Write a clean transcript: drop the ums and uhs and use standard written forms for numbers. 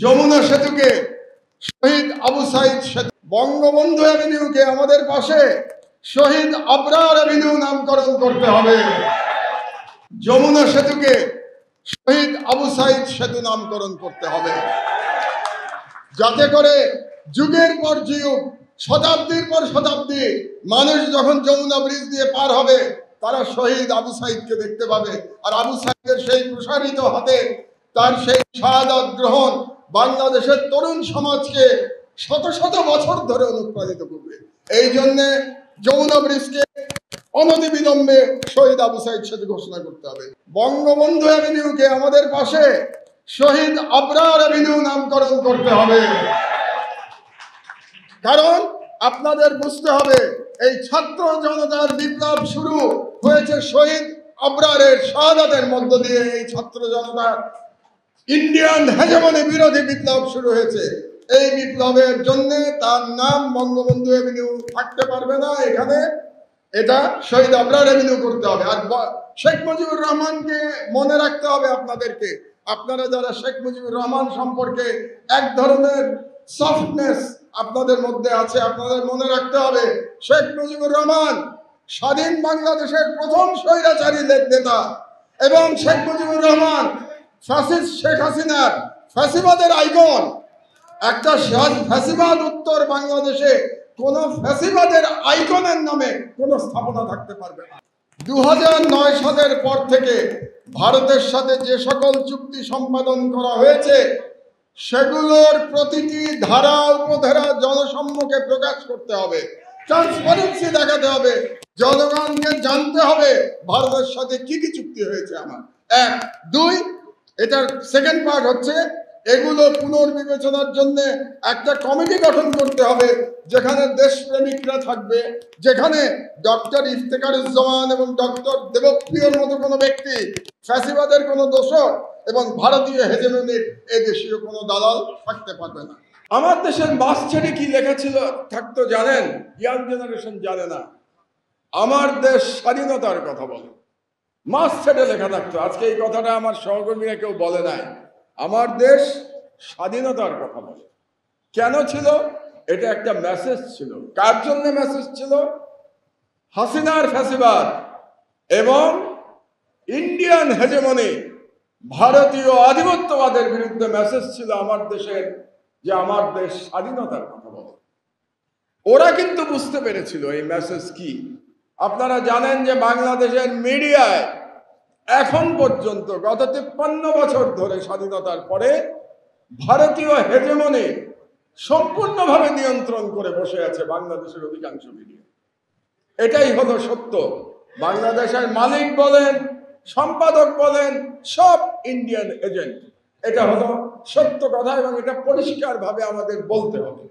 যমুনা সেতুকে শহীদ আবু সাইদ সেতু, বঙ্গবন্ধু অ্যাভিনিউকে আমাদের পাশে শহীদ আবরার অ্যাভিনিউ নামকরণ করতে হবে। যমুনা সেতুকে শহীদ আবু সাইদ সেতু নামকরণ করতে হবে, যাতে করে যুগের পর যুগ, শতাব্দীর পর শতাব্দী মানুষ যখন যমুনা ব্রিজ দিয়ে পার হবে তারা শহীদ আবু সাইদকে দেখতে পাবে। আর আবু সাইদের সেই প্রসারিত হাতে তার সেই শাহাদাত গ্রহণ বাংলাদেশের তরুণ সমাজকে শত শত বছর ধরে অনুপ্রাণিত করবে। এই জন্য যমুনা ব্রিজকে অনতিবিলম্বে শহীদ আবু সাইদ সেতু ঘোষণা করতে হবে। বঙ্গবন্ধু অ্যাভিনিউকে আমাদের পাশে শহীদ আবরার অ্যাভিনিউ নামকরণ করতে হবে। কারণ আপনাদের বুঝতে হবে, এই ছাত্র জনতার বিপ্লব শুরু হয়েছে শহীদ আবরারের শাহাদাতের মধ্য দিয়ে। এই ছাত্র জনতার ইন্ডিয়ান হেজেমনি বিরোধী বিপ্লব শুরু হয়েছে। এই বিপ্লবের জন্য তার নাম বঙ্গবন্ধু অ্যাভিনিউ থাকতে পারবে না এখানে, এটা শহীদ আবরার অ্যাভিনিউ করতে হবে। আর শেখ মুজিবুর রহমানকে মনে রাখতে হবে আপনাদেরকে। আপনারা যারা শেখ মুজিবুর রহমান সম্পর্কে এক ধরনের সফটনেস আপনাদের মধ্যে আছে, আপনাদের মনে রাখতে হবে শেখ মুজিবুর রহমান স্বাধীন বাংলাদেশের প্রথম স্বৈরাচারী নেতা, এবং শেখ মুজিবুর রহমান ফ্যাসিস্ট শেখ হাসিনার ফ্যাসিবাদের আইকন। একটা ফ্যাসিবাদ উত্তর বাংলাদেশে কোন ফ্যাসিবাদের আইকনের নামে কোন স্থাপনা থাকতে পারবে না। 2009 সালের পর থেকে ভারতের সাথে যে সকল চুক্তি সম্পাদন করা হয়েছে সেগুলোর প্রতিটি ধারা উপধারা জনসম্মুখে প্রকাশ করতে হবে, ট্রান্সপারেন্সি দেখাতে হবে, জনগণকে জানতে হবে ভারতের সাথে কি কি চুক্তি হয়েছে আমার। 1, 2, এটার সেকেন্ড পার্ট হচ্ছে এগুলো পুনর্বিবেচনার জন্য একটা কমিটি গঠন করতে হবে, যেখানে দেশপ্রেমিকরা থাকবে, যেখানে ডক্টর ইফতেখারুজ্জামান এবং ডক্টর দেবপ্রিয়র মতো কোনো ব্যক্তি, ফ্যাসিবাদের কোনো দোষর এবং ভারতীয় হেজেমনির এদেশীয় কোনো দালাল থাকতে পারবে না। আমার দেশের মাস ছেড়ে কি লেখা ছিল থাকতো জানেন? ইয়াং জেনারেশন জানে না। আমার দেশ স্বাধীনতার কথা বলে মাস ছেড়ে লেখা থাকতো। আজকে এই কথাটা আমার সহকর্মীরা কেউ বলে নাই। আমার দেশ স্বাধীনতার কথা বলে। কেন ছিল? এটা একটা মেসেজ ছিল। কার জন্য মেসেজ ছিল? হাসিনার ফ্যাসিবাদ এবং ইন্ডিয়ান হেজেমনি, ভারতীয় আধিপত্যবাদের বিরুদ্ধে মেসেজ ছিল আমার দেশের, যে আমার দেশ স্বাধীনতার কথা বলে। ওরা কিন্তু বুঝতে পেরেছিল এই মেসেজ কি। আপনারা জানেন যে বাংলাদেশের মিডিয়ায় এখন পর্যন্ত গত 53 বছর ধরে স্বাধীনতার পরে ভারতীয় হেজেমনি সম্পূর্ণভাবে নিয়ন্ত্রণ করে বসে আছে বাংলাদেশের অধিকাংশ মিডিয়া। এটাই হলো সত্য। বাংলাদেশের মালিক বলেন, সম্পাদক বলেন, সব ইন্ডিয়ান এজেন্ট। এটা হলো সত্য কথা এবং এটা পরিষ্কারভাবে আমাদের বলতে হবে।